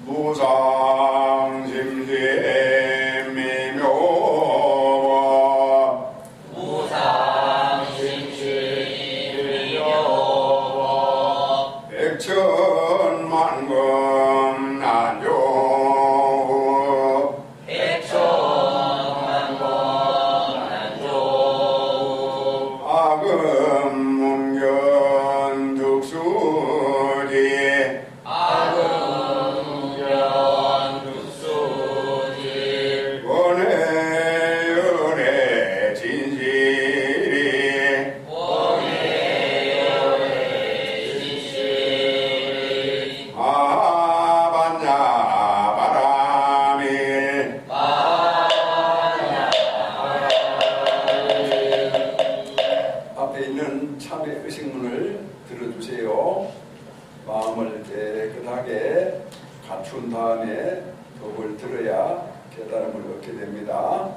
무상심심미묘 백천만금 난조 악음 문견 득수지 원해 연해 진실이 아반야 바람이 앞에 있는 참회 의식문을 들어주세요. 마음을 깨끗하게 갖춘 다음에 법을 들어야 깨달음을 얻게 됩니다.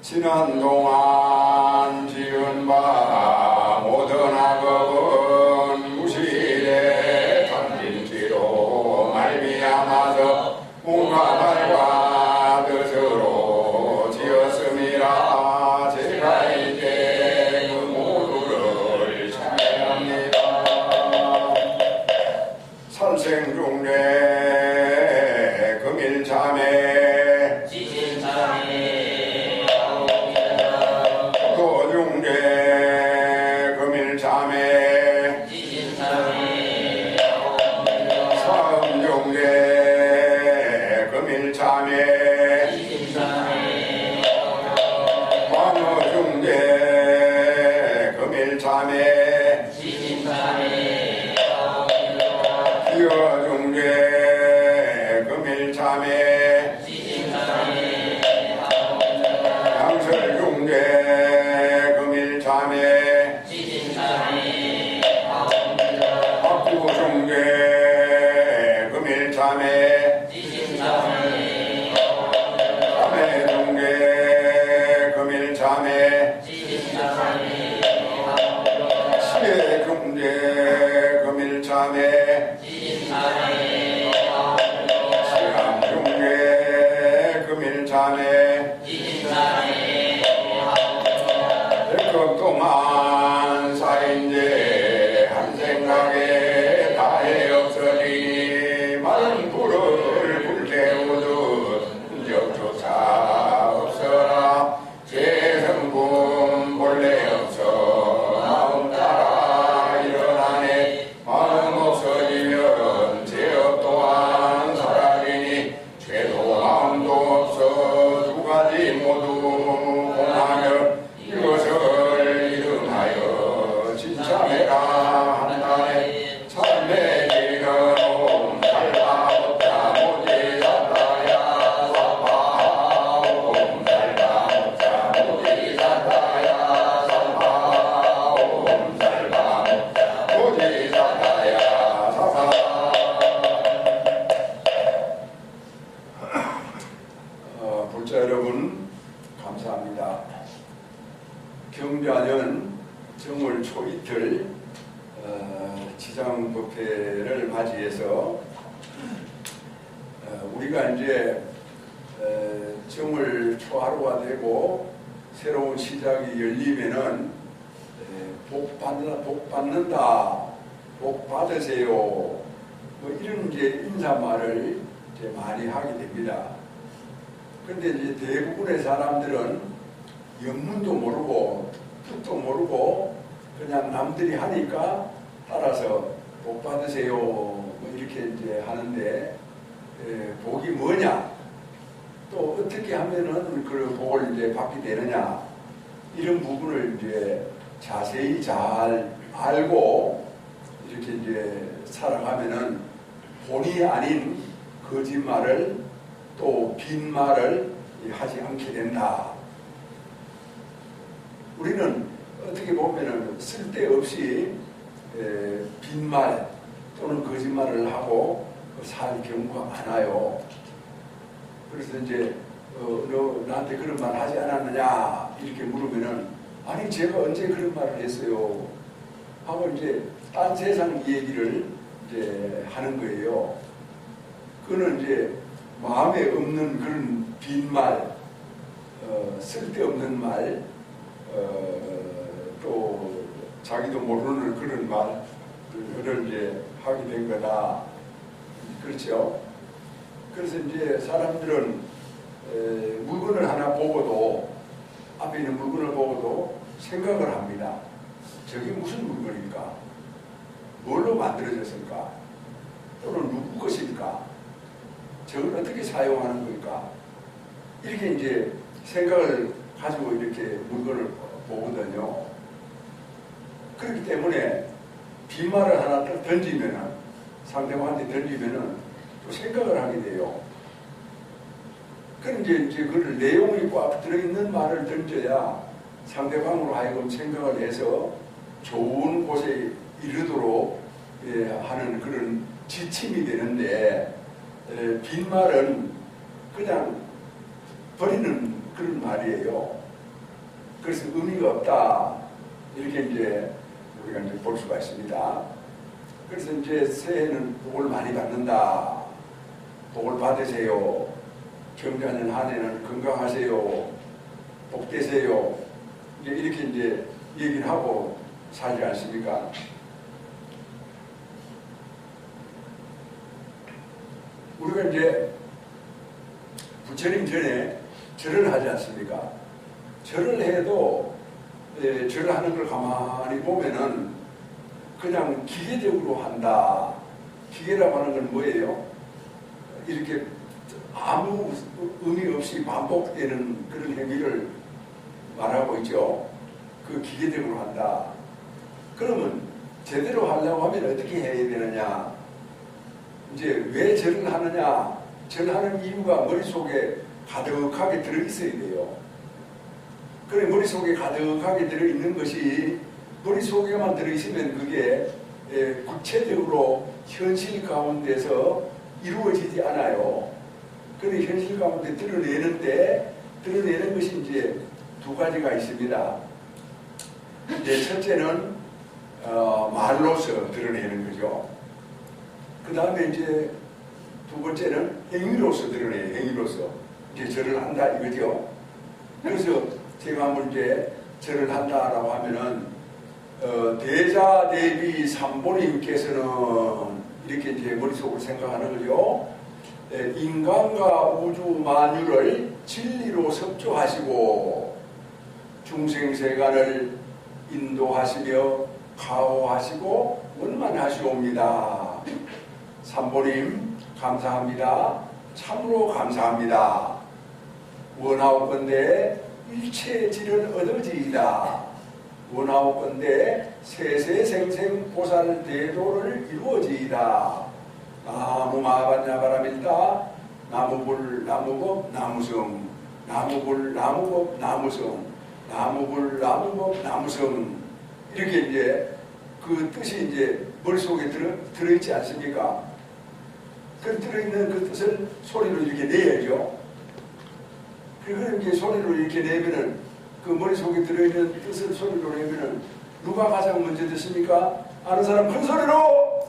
지난 동안 지은 바 모든 악업은 무실에 던진지로 말미암아서 문과발과 뜻으로 지었음이라 제가 이제 그 모두를 참회합니다. 살생중례 금일참회 도중례 금일참회 사음중례 금일참회 광어중례 금일참회 기어중례 금일참회 양설중례 금일참회 학구중례 금일참회 참회중례 금일참회 시해중례 금일참회 시암중례 금일참회 백급 동안 사인제 한 생각에 다해 없으니 마른 불을 불태우듯 흔적조차 없어라. 재성분 본래 없어 마음 따라 일어나네. 마음 없어지면 죄업 또한 사라지니 죄도 마음도 없어 두 가지 모두 공하며 이것을 이름하여 진참해라 한다네. 참회지는 옴 살바못자 모지사다야 사바 옴 살바못자 모지사다야 사바 옴 살바못자 모지사다야 사바. 불자 여러분 감사합니다. 경자년 정월 초이틀 지장법회를 맞이해서 우리가 이제 정월 초하루가 되고 새로운 시작이 열리면은 복 받는다, 복 받으세요, 뭐 이런 이제 인사말을 이제 많이 하게 됩니다. 근데 이제 대부분의 사람들은 영문도 모르고 뜻도 모르고 그냥 남들이 하니까 따라서 복 받으세요 뭐 이렇게 이제 하는데 복이 뭐냐, 또 어떻게 하면은 그 복을 이제 받게 되느냐, 이런 부분을 이제 자세히 잘 알고 이렇게 이제 살아가면은 본의 아닌 거짓말을 또 빈말을 하지 않게 된다. 우리는 어떻게 보면은 쓸데없이 빈말 또는 거짓말을 하고 살 경우가 많아요. 그래서 이제 너 나한테 그런 말 하지 않았느냐 이렇게 물으면은 아니 제가 언제 그런 말을 했어요 하고 이제 딴 세상 얘기를 이제 하는 거예요. 그거는 이제 마음에 없는 그런 빈말, 쓸데없는 말, 또 자기도 모르는 그런 말을 이제 하게 된 거다. 그렇죠? 그래서 이제 사람들은 물건을 하나 보고도, 앞에 있는 물건을 보고도 생각을 합니다. 저게 무슨 물건일까? 뭘로 만들어졌을까? 또는 누구 것일까? 저걸 어떻게 사용하는 걸까? 이렇게 이제 생각을 가지고 이렇게 물건을 보거든요. 그렇기 때문에 빈말을 하나 딱 던지면은, 상대방한테 던지면은 또 생각을 하게 돼요. 그럼 이제 그 내용이 꽉 들어있는 말을 던져야 상대방으로 하여금 생각을 해서 좋은 곳에 이르도록 하는 그런 지침이 되는데, 빈말은 그냥 버리는 그런 말이에요. 그래서 의미가 없다. 이렇게 이제 우리가 이제 볼 수가 있습니다. 그래서 이제 새해는 복을 많이 받는다. 복을 받으세요. 경자년 한 해는 건강하세요. 복되세요. 이렇게 이제 얘기를 하고 살지 않습니까? 우리가 이제 부처님 전에 절을 하지 않습니까? 절을 해도 절을 하는 걸 가만히 보면은 그냥 기계적으로 한다. 기계라고 하는 건 뭐예요? 이렇게 아무 의미 없이 반복되는 그런 행위를 말하고 있죠. 그 기계적으로 한다. 그러면 제대로 하려고 하면 어떻게 해야 되느냐? 이제 왜 절을 하느냐? 절하는 이유가 머릿속에 가득하게 들어있어야 돼요. 그래, 머릿속에 가득하게 들어있는 것이 머릿속에만 들어있으면 그게 구체적으로 현실 가운데서 이루어지지 않아요. 그런데 현실 가운데 드러내는 것이 이제 두 가지가 있습니다. 이제 첫째는 말로서 드러내는 거죠. 그 다음에 이제 두 번째는 행위로서 드러내요. 행위로서 이제 절을 한다 이거죠. 그래서 제가 한번 이제 절을 한다라고 하면은 대자 대비 삼보님께서는 이렇게 이제 머릿속으로 생각하는 거죠. 인간과 우주 만유를 진리로 섭조하시고 중생세간을 인도하시며 가호하시고 원만하시옵니다. 삼보님 감사합니다. 참으로 감사합니다. 원하옵건대 일체 질은 얻어지이다. 원하옵건대 세세생생 보살 대도를 이루어지이다. 나무마반야바라밀다. 나무불 나무법 나무성. 나무불 나무법 나무성. 나무불 나무법 나무성. 이렇게 이제 그 뜻이 이제 머릿속에 들어있지 않습니까? 그 들어있는 그 뜻을 소리로 이렇게 내야죠. 그리고 이제 소리로 이렇게 내면은 그 머릿속에 들어있는 뜻을 소리로 내면은 누가 가장 먼저 듣습니까? 아는 사람 큰 소리로!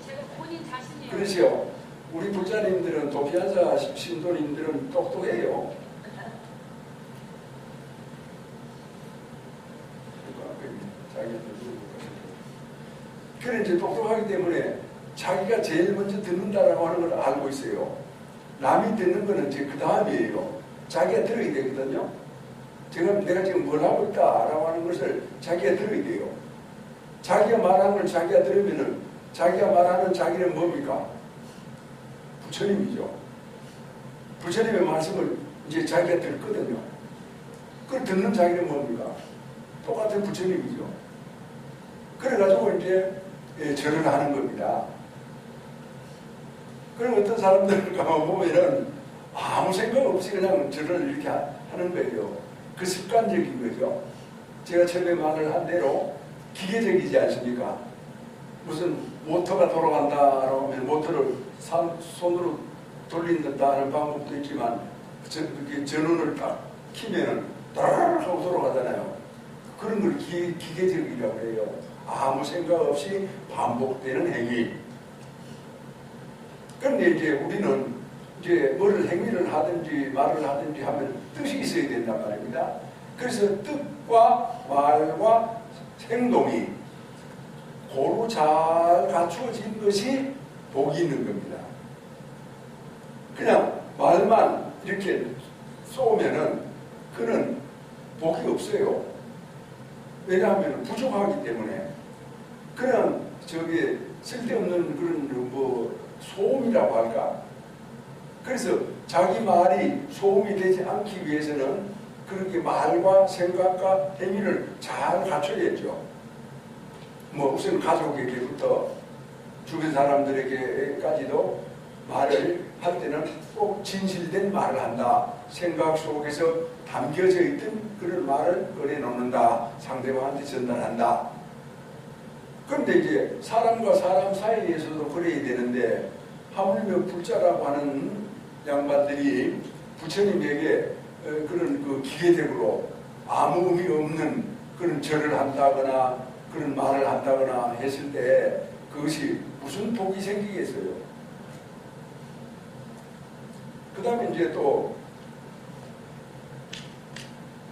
제가 본인 자신이요. 그렇죠. 우리 불자님들은 도피하자 신도님들은 똑똑해요. 그래 이제 똑똑하기 때문에 자기가 제일 먼저 듣는다라고 하는 걸 알고 있어요. 남이 듣는 거는 이제 그 다음이에요. 자기가 들어야 되거든요. 내가 지금 뭘 하고 있다라고 하는 것을 자기가 들어야 돼요. 자기가 말하는 걸 자기가 들으면은 자기가 말하는 자기는 뭡니까? 부처님이죠. 부처님의 말씀을 이제 자기가 듣거든요. 그걸 듣는 자기는 뭡니까? 똑같은 부처님이죠. 그래가지고 이제 절을 하는 겁니다. 그럼 어떤 사람들을 가만 보면은 아무 생각 없이 그냥 절을 이렇게 하는 거예요. 그 습관적인 거죠. 제가 처음에 말을 한 대로 기계적이지 않습니까? 무슨 모터가 돌아간다라고 하면 모터를 손으로 돌린다는 방법도 있지만 전원을 딱 키면은 따르르 하고 돌아가잖아요. 그런 걸 기계적이라고 해요. 아무 생각 없이 반복되는 행위. 그런데 이제 우리는 이제 뭐를 행위를 하든지 말을 하든지 하면 뜻이 있어야 된단 말입니다. 그래서 뜻과 말과 행동이 고루 잘 갖추어진 것이 복이 있는 겁니다. 그냥 말만 이렇게 쏘면은 그는 복이 없어요. 왜냐하면 부족하기 때문에. 그냥 저기 쓸데없는 그런 뭐 소음이라고 할까? 그래서 자기 말이 소음이 되지 않기 위해서는 그렇게 말과 생각과 행위를 잘 갖춰야죠. 뭐 우선 가족에게부터 주변 사람들에게까지도 말을 할 때는 꼭 진실된 말을 한다. 생각 속에서 담겨져 있던 그런 말을 꺼내놓는다. 상대방한테 전달한다. 그런데 이제 사람과 사람 사이에서도 그래야 되는데 하물며 불자라고 하는 양반들이 부처님에게 그런 그 기계적으로 아무 의미 없는 그런 절을 한다거나 그런 말을 한다거나 했을 때 그것이 무슨 복이 생기겠어요? 그 다음에 이제 또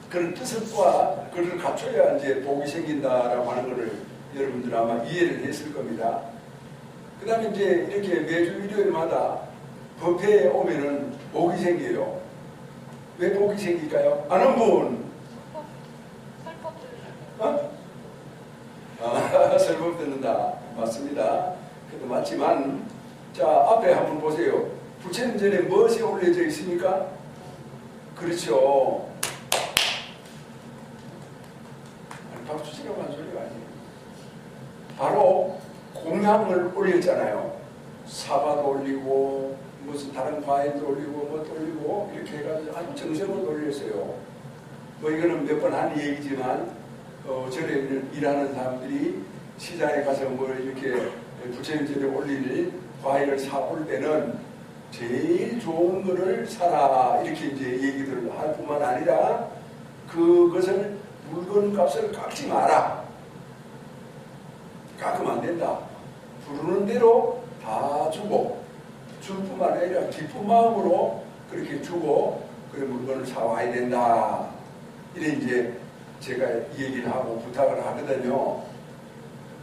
그런 뜻과 그걸 갖춰야 이제 복이 생긴다라고 하는 것을 여러분들 아마 이해를 했을 겁니다. 그 다음에 이제 이렇게 매주 일요일마다 법회에 오면은 복이 생겨요. 왜 복이 생길까요? 아는 분? 설법 듣는다. 맞습니다. 그래도 맞지만, 자, 앞에 한번 보세요. 부처님 전에 무엇이 올려져 있습니까? 그렇죠. 박수 치라고 한 소리가 아니에요. 바로 공양을 올렸잖아요. 사과도 올리고, 무슨 다른 과일도 올리고, 뭐 올리고, 이렇게 해가지고 아주 정성을 올렸어요. 뭐 이거는 몇 번 한 얘기지만, 절에 일하는 사람들이 시장에 가서 뭐 이렇게 부처님 절에 올릴 과일을 사올 때는 제일 좋은 거를 사라. 이렇게 이제 얘기를 할 뿐만 아니라 그것을 물건 값을 깎지 마라. 깎으면 안 된다. 부르는 대로 다 주고 줄 뿐만 아니라 기쁜 마음으로 그렇게 주고 그 물건을 사와야 된다. 이래 이제 제가 얘기를 하고 부탁을 하거든요.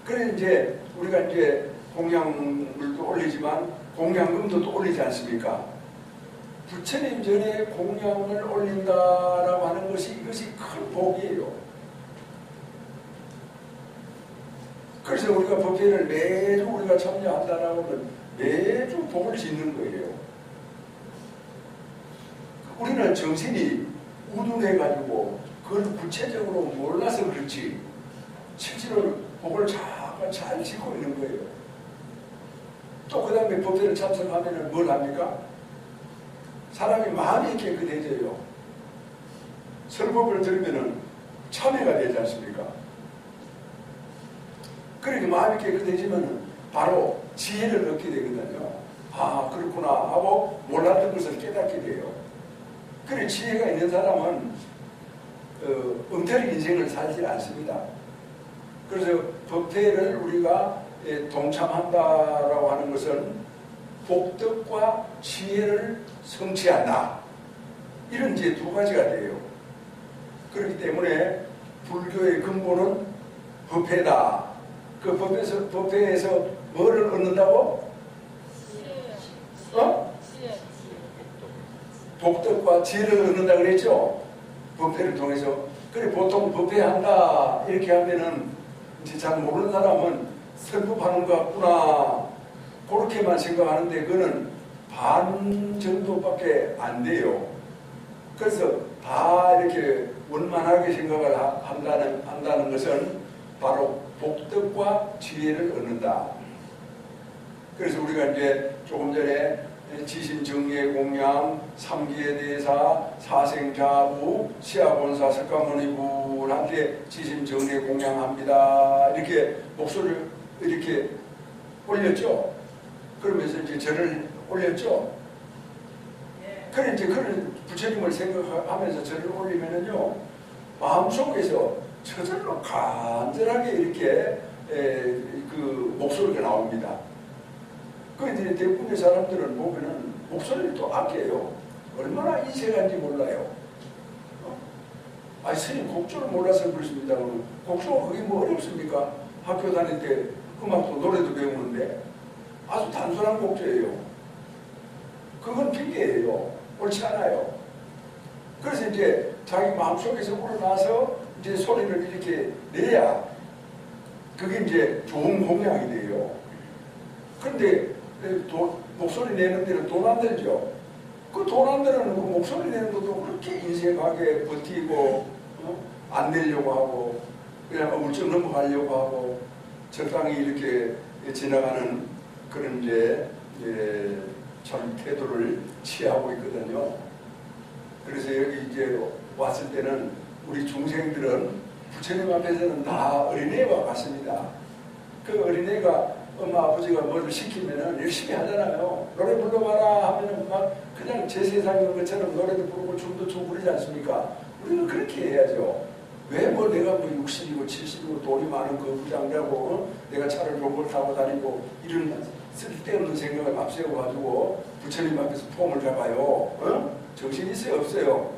그래 이제 우리가 이제 공양물도 올리지만 공양금도 또 올리지 않습니까? 부처님 전에 공양을 올린다라고 하는 것이 이것이 큰 복이에요. 그래서 우리가 법회를 매주 우리가 참여한다라고 하면 매주 복을 짓는 거예요. 우리는 정신이 우둔해가지고 그걸 구체적으로 몰라서 그렇지 실제로 복을 잘 짓고 있는 거예요. 또 그 다음에 법회를 참석하면 뭘 합니까? 사람이 마음이 깨끗해져요. 설법을 들으면 참회가 되지 않습니까? 그러니까 마음이 깨끗해지면 바로 지혜를 얻게 되거든요. 아 그렇구나 하고 몰랐던 것을 깨닫게 돼요. 그래 지혜가 있는 사람은 엉터리 인생을 살지 않습니다. 그래서 법회를 우리가 동참한다라고 하는 것은 복덕과 지혜를 성취한다. 이런 이제 두 가지가 돼요. 그렇기 때문에 불교의 근본은 법회다. 그 법회에서 뭐를 얻는다고? 복덕과 지혜를 얻는다 그랬죠? 법회를 통해서. 그래 보통 법회한다 이렇게 하면은 이제 잘 모르는 사람은 설법하는 것 같구나 그렇게만 생각하는데 그거는 반 정도밖에 안 돼요. 그래서 다 이렇게 원만하게 생각을 한다는 것은 바로 복덕과 지혜를 얻는다. 그래서 우리가 이제 조금 전에 지심정예 공양, 삼기에 대해서 사생자부, 시아본사 석가모니불한테 지심정예 공양합니다. 이렇게 목소리를 이렇게 올렸죠. 그러면서 이제 절을 올렸죠. 그래 이제 그런 부처님을 생각하면서 절을 올리면은요 마음속에서 저절로 간절하게 이렇게 그 목소리가 나옵니다. 그 이제 대부분의 사람들은 보면은 목소리를 또 아껴요. 얼마나 인색한지 몰라요. 아니 스님 곡조를 몰라서 그렇습니다. 곡조가 그게 뭐 어렵습니까? 학교 다닐 때 음악도 노래도 배우는데 아주 단순한 곡조예요. 그건 핑계예요. 옳지 않아요. 그래서 이제 자기 마음속에서 우러나서 이제 소리를 이렇게 내야 그게 이제 좋은 공양이 돼요. 그런데 목소리 내는 데는 돈 안 들죠. 그 돈 안 드는 그 목소리 내는 것도 그렇게 인색하게 버티고 안 내려고 하고 그냥 울쩍 넘어가려고 하고 적당히 이렇게 지나가는 그런 이제 참 태도를 취하고 있거든요. 그래서 여기 이제 왔을 때는 우리 중생들은 부처님 앞에서는 다 어린애와 같습니다. 그 어린애가 엄마 아버지가 뭘 시키면은 열심히 하잖아요. 노래 불러봐라 하면은 막 그냥 제 세상인 것처럼 노래도 부르고 춤도 추고 그러지 않습니까? 우리는 그렇게 해야죠. 왜 뭐 내가 뭐 60이고 70이고 돈이 많은 그 부장자고 내가 차를 좋은 걸 타고 다니고 이런 쓸데없는 생각을 앞세워가지고 부처님 앞에서 폼을 잡아요. 정신 있어요 없어요?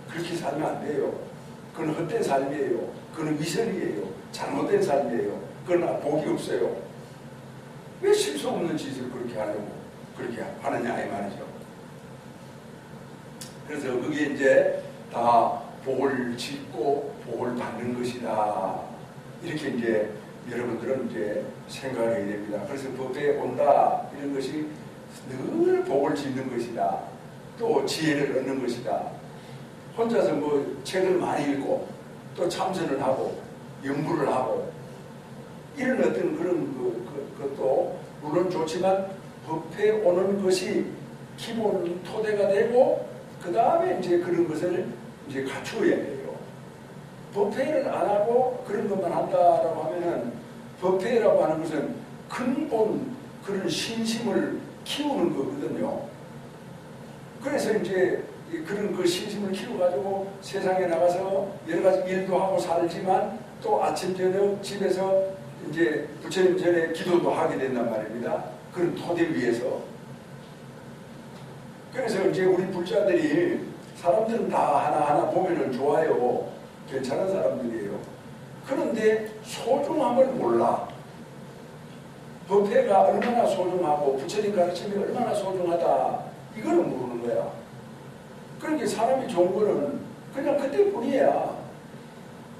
그렇게 살면 안 돼요. 그건 헛된 삶이에요. 그건 위선이에요. 잘못된 삶이에요. 그러나 복이 없어요. 왜 실수 없는 짓을 그렇게 하려고 그렇게 하느냐 이 말이죠. 그래서 그게 이제 다 복을 짓고 복을 받는 것이다. 이렇게 이제 여러분들은 이제 생각을 해야 됩니다. 그래서 법에 온다 이런 것이 늘 복을 짓는 것이다. 또 지혜를 얻는 것이다. 혼자서 뭐 책을 많이 읽고 또 참선을 하고 연구를 하고 이런 어떤 그런 것도 물론 좋지만 법에 오는 것이 기본 토대가 되고 그 다음에 이제 그런 것을 이제 갖추어야 돼요. 법회를 안 하고 그런 것만 한다라고 하면은 법회라고 하는 것은 근본 그런 신심을 키우는 거거든요. 그래서 이제 그런 그 신심을 키워가지고 세상에 나가서 여러 가지 일도 하고 살지만 또 아침 저녁 집에서 이제 부처님 전에 기도도 하게 된단 말입니다. 그런 토대 위에서. 그래서 이제 우리 불자들이 사람들은 다 하나하나 보면은 좋아요. 괜찮은 사람들이에요. 그런데 소중함을 몰라. 법회가 얼마나 소중하고 부처님 가르침이 얼마나 소중하다. 이거는 모르는 거야. 그러니까 사람이 좋은 거는 그냥 그때뿐이야.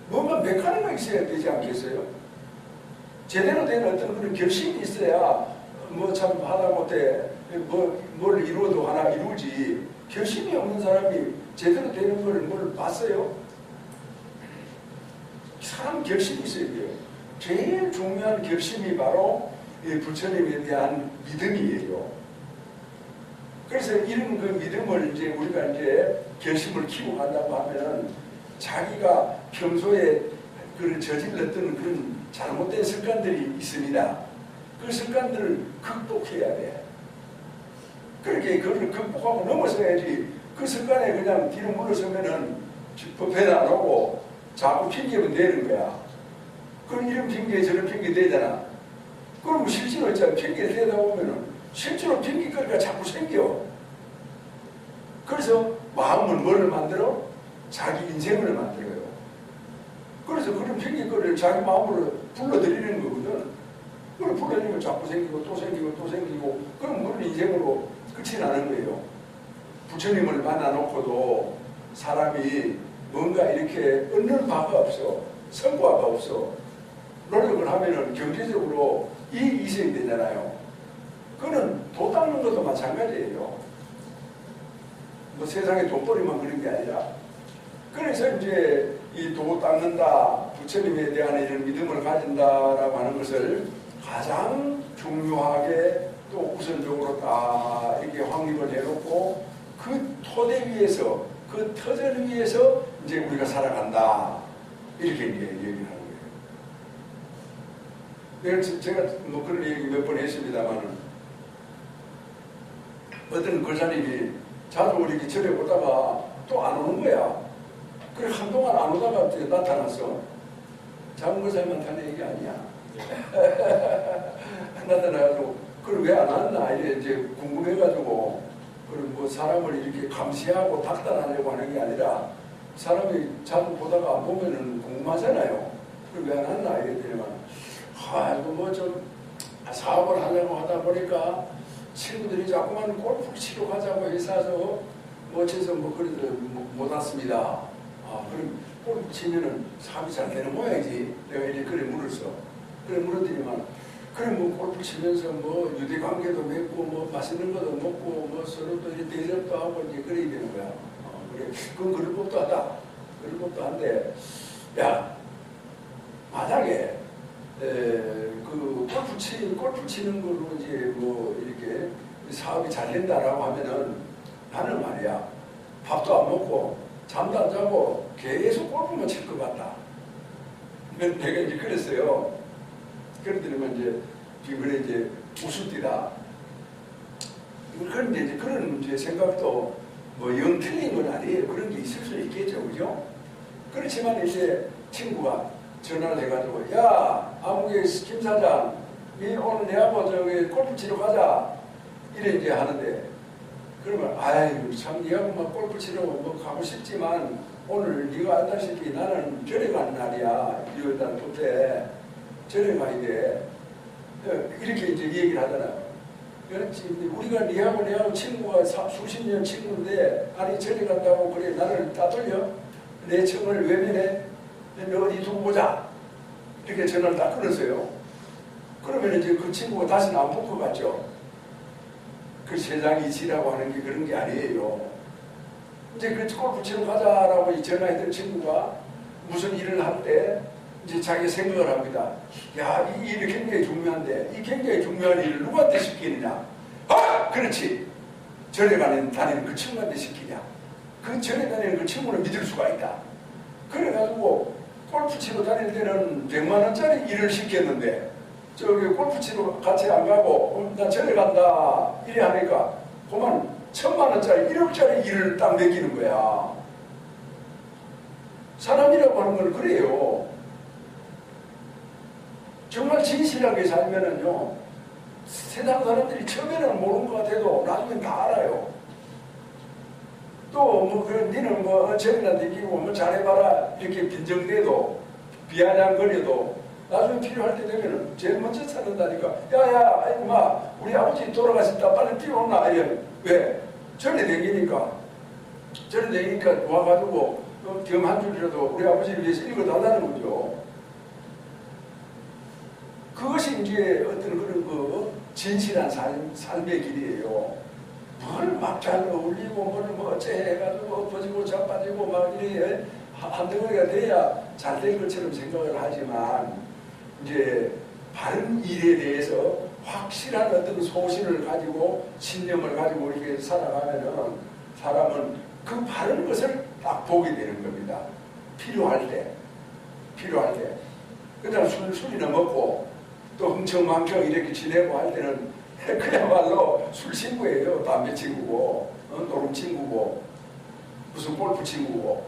뭔가 메커니즘이 있어야 되지 않겠어요? 제대로 된 어떤 그런 결심이 있어야 뭐 참 하다못해 뭘 이루어도 하나 이루지. 결심이 없는 사람이 제대로 되는 걸 뭘 봤어요? 사람 결심이 있어야 돼요. 제일 중요한 결심이 바로 부처님에 대한 믿음이에요. 그래서 이런 그 믿음을 이제 우리가 이제 결심을 키우고 간다고 하면 자기가 평소에 그 저질렀던 그런 잘못된 습관들이 있습니다. 그 습관들을 극복해야 돼. 그렇게 그걸 극복하고 넘어서야지 그 습관에 그냥 뒤로 물러서면은 법회도 안 오고 자꾸 핑계만 대는 거야. 그럼 이런 핑계 저런 핑계 대잖아. 그럼 실제로 있잖아. 핑계 대다 보면은 실제로 핑계거리가 자꾸 생겨. 그래서 마음을 뭐를 만들어? 자기 인생을 만들어요. 그래서 그런 핑계거리를 자기 마음으로 불러들이는 거거든. 그걸 불러들이면 자꾸 생기고 또 생기고 또 생기고 그럼 그런 인생으로 끝이 나는 거예요. 부처님을 만나놓고도 사람이 뭔가 이렇게 얻는 바가 없어. 성과가 없어. 노력을 하면은 경제적으로 이익이 있어야 되잖아요. 그거는 돈 닦는 것도 마찬가지예요. 뭐 세상에 돈벌이만 그런 게 아니라. 그래서 이제 이 돈 닦는다, 부처님에 대한 이런 믿음을 가진다라고 하는 것을 가장 중요하게 또 우선적으로 다 이렇게 확립을 해놓고 그 토대 위에서 그 터전 위에서 이제 우리가 살아간다. 이렇게 이제 얘기를 하는 거예요. 제가 뭐 그런 얘기 몇 번 했습니다만은 어떤 거사님이 자주 이렇게 절에 오다가 또 안 오는 거야. 그래 한동안 안 오다가 나타났어. 작은 거사님한테 하는 얘기 아니야. 나타나가지고 그걸 왜 안 왔나 이래 이제 궁금해가지고 그럼 뭐 사람을 이렇게 감시하고 닥달하려고 하는 게 아니라 사람이 자주 보다가 안 보면은 궁금하잖아요. 그걸 왜 안 왔나 이랬더니만 이거 뭐 좀 사업을 하려고 하다 보니까 친구들이 자꾸만 골프 치러 가자고 해서 뭐 어째서 뭐 그래도 못 왔습니다. 그럼 골프 치면은 사업이 잘 되는 모양이지. 내가 이제 그래 물었어. 그래 물었더니만 그래 뭐 골프 치면서 뭐 유대 관계도 맺고 뭐 맛있는 것도 먹고 뭐 서로 또 이제 대접도 하고 이제 그래야 되는 거야. 그래 그건 그럴 법도 하다. 그럴 법도 한데 야 만약에 그 골프 치는 걸로 이제 뭐 이렇게 사업이 잘 된다라고 하면은 나는 말이야 밥도 안 먹고 잠도 안 자고 계속 골프만 칠 것 같다. 내가 이제 그랬어요. 그러더니만 이제 그래 이제 웃을띠다. 그런데 이제 그런 이제 생각도 뭐 영 틀린 건 아니에요. 그런 게 있을 수 있겠죠, 그죠? 그렇지만 이제 친구가 전화를 해가지고 야 아무개 김 사장 오늘 내하고 저기 골프 치러 가자 이래 이제 하는데 그러면 아유 참 니하고 막 골프 치러 뭐 가고 싶지만 오늘 네가 알다시피 나는 절에 가는 날이야. 일요일날 그때 절에 가야 돼. 이렇게 이제 얘기를 하잖아요. 그렇지 우리가 니하고 친구가 수십 년 친구인데 아니 절에 간다고 그래 나를 따돌려? 내 청을 외면해? 어디 두고 보자. 이렇게 전화를 딱 끊었어요. 그러면 이제 그 친구가 다시는 안 볼 것 같죠. 그 세상 이치라고 하는 게 그런 게 아니에요. 이제 그 골프 치러 가자라고 전화했던 친구가 무슨 일을 할 때 이제 자기 생각을 합니다. 야, 이 일이 굉장히 중요한데 이 굉장히 중요한 일을 누구한테 시키느냐? 그렇지. 절에 다니는 그 친구한테 시키냐? 그 절에 다니는 그 친구는 믿을 수가 있다. 그래가지고 골프 치러 다닐 때는 100만 원짜리 일을 시켰는데 저기 골프 치러 같이 안 가고 나 절에 간다 이래 하니까 그만 1000만 원짜리 1억짜리 일을 딱 맡기는 거야. 사람이라고 하는 건 그래요. 정말 진실하게 살면은요 세상 사람들이 처음에는 모르는 것 같아도 나중엔 다 알아요. 또 뭐 니는 뭐 절이나 다니고 뭐 잘해봐라 이렇게 빈정대도 비아냥거려도 나중에 필요할 때 되면은 제일 먼저 찾는다니까. 야야 임마 우리 아버지 돌아가셨다 빨리 뛰어오나 이래. 왜? 절에 다니니까 와가지고 겸 한 줄이라도 우리 아버지를 위해서 읽어달라는 거죠. 그것이 이제 어떤 그런 그 진실한 삶의 길이에요. 뭘 막 잘 어울리고 뭐 어째 해가지고 엎어지고 자빠지고 막 이래 한덩어리가 돼야 잘 될 것처럼 생각을 하지만 이제 바른 일에 대해서 확실한 어떤 소신을 가지고 신념을 가지고 이렇게 살아가면은 사람은 그 바른 것을 딱 보게 되는 겁니다. 필요할 때. 그다음 술이나 먹고 또 흥청망청 이렇게 지내고 할 때는 그야말로 술 친구예요. 담배 친구고 노름 친구고 무슨 골프 친구고.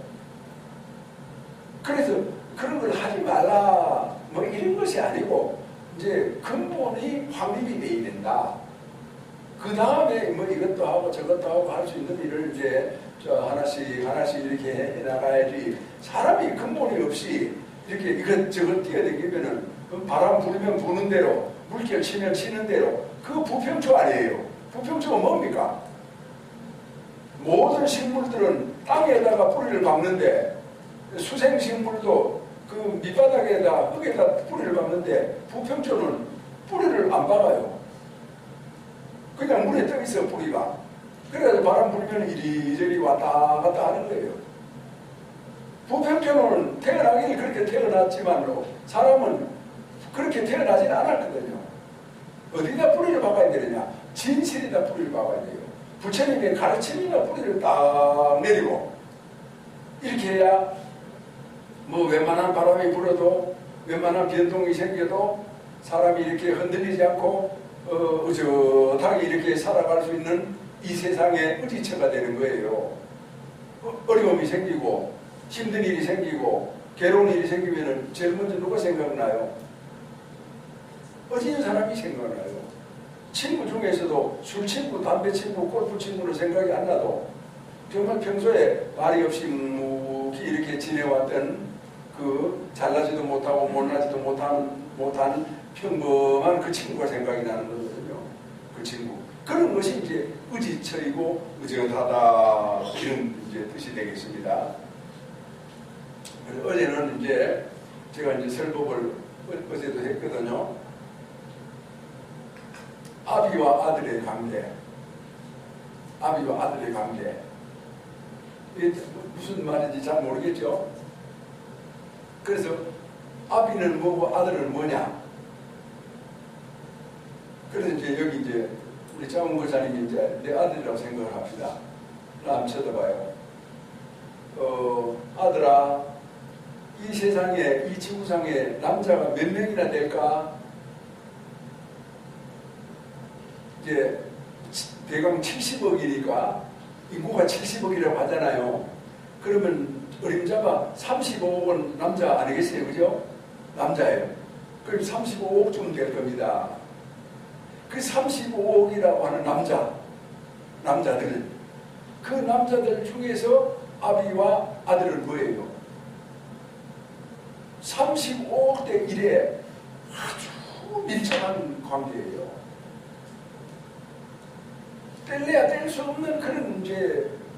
그래서 그런 걸 하지 말라 뭐 이런 것이 아니고 이제 근본이 확립이 돼야 된다. 그 다음에 뭐 이것도 하고 저것도 하고 할 수 있는 일을 이제 하나씩 이렇게 해 나가야지. 사람이 근본이 없이 이렇게 이것저것 뛰어다니면은 바람 불면 부는 대로 물결 치면 치는 대로 그거 부평초 아니에요. 부평초가 뭡니까? 모든 식물들은 땅에다가 뿌리를 박는데 수생식물도 그 밑바닥에다 흙에다 뿌리를 박는데 부평초는 뿌리를 안 박아요. 그냥 물에 떠 있어 뿌리가. 그래서 바람 불면 이리저리 왔다 갔다 하는 거예요. 부평초는 태어나기는 그렇게 태어났지만로 사람은 그렇게 태어나지는 않았거든요. 어디다 뿌리를 박아야 되느냐? 진실에다 뿌리를 박아야 돼요. 부처님의 가르침이나 뿌리를 딱 내리고 이렇게 해야 뭐 웬만한 바람이 불어도 웬만한 변동이 생겨도 사람이 이렇게 흔들리지 않고 의젓하게 이렇게 살아갈 수 있는 이 세상의 의지처가 되는 거예요. 어려움이 생기고 힘든 일이 생기고 괴로운 일이 생기면은 제일 먼저 누가 생각나요? 어지는 사람이 생각나요. 친구 중에서도 술 친구, 담배 친구, 골프 친구는 생각이 안 나도 정말 평소에 말이 없이 묵묵히 이렇게 지내왔던 그 잘나지도 못하고 못나지도 못한 평범한 그 친구가 생각이 나는 거거든요. 그 친구. 그런 것이 이제 의지처이고 의젓하다 이런 이제 뜻이 되겠습니다. 어제는 이제 제가 이제 설법을 어제도 했거든요. 아비와 아들의 관계. 아비와 아들의 관계. 이게 무슨 말인지 잘 모르겠죠? 그래서 아비는 뭐고 아들은 뭐냐? 그래서 이제 여기 이제 우리 장훈 거사님이 이제 내 아들이라고 생각을 합시다. 나 한번 쳐다봐요. 아들아, 이 세상에, 이 지구상에 남자가 몇 명이나 될까? 이제 대강 70억이니까 인구가 70억이라고 하잖아요. 그러면 어림잡아 35억은 남자 아니겠어요? 그죠? 남자예요. 그럼 35억쯤 될 겁니다. 그 35억이라고 하는 남자들, 그 남자들 중에서 아비와 아들은 뭐예요? 35억 대 1에 아주 밀접한 관계예요. 뗄래야 뗄 수 없는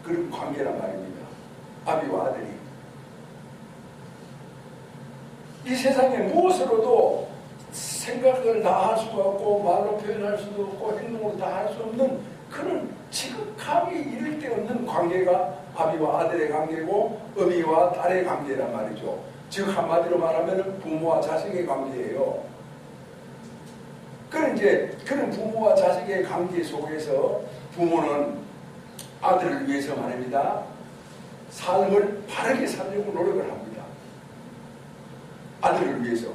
그런 관계란 말입니다. 아비와 아들이. 이 세상에 무엇으로도 생각을 다 할 수가 없고 말로 표현할 수도 없고 행동으로 다 할 수 없는 그런 지극하게 이를 데 없는 관계가 아비와 아들의 관계고 어미와 딸의 관계란 말이죠. 즉 한마디로 말하면 부모와 자식의 관계예요. 그런 부모와 자식의 관계 속에서 부모는 아들을 위해서 말입니다. 삶을 바르게 살려고 노력을 합니다. 아들을 위해서.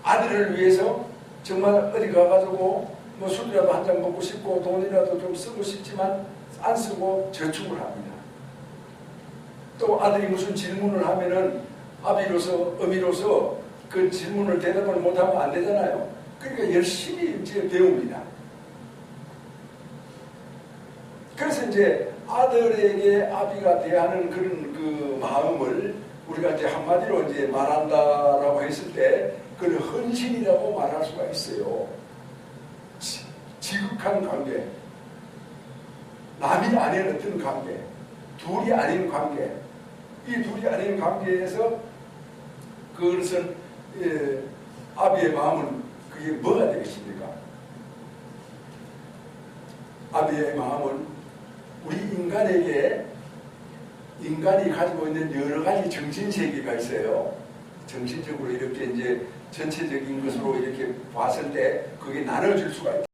아들을 위해서 정말 어디 가가지고 뭐 술이라도 한 잔 먹고 싶고 돈이라도 좀 쓰고 싶지만 안 쓰고 저축을 합니다. 또 아들이 무슨 질문을 하면은 아비로서 어미로서 그 질문을 대답을 못하면 안 되잖아요. 그러니까 열심히 이제 배웁니다. 그래서 이제 아들에게 아비가 대하는 그런 그 마음을 우리가 이제 한마디로 이제 말한다라고 했을 때 그걸 헌신이라고 말할 수가 있어요. 지극한 관계, 남이 아닌 어떤 관계, 둘이 아닌 관계, 이 둘이 아닌 관계에서 그것은 아비의 마음은 그게 뭐가 되겠습니까? 아비의 마음은 우리 인간이 가지고 있는 여러 가지 정신세계가 있어요. 정신적으로 이렇게 이제 전체적인 것으로 이렇게 봤을 때 그게 나눠질 수가 있다.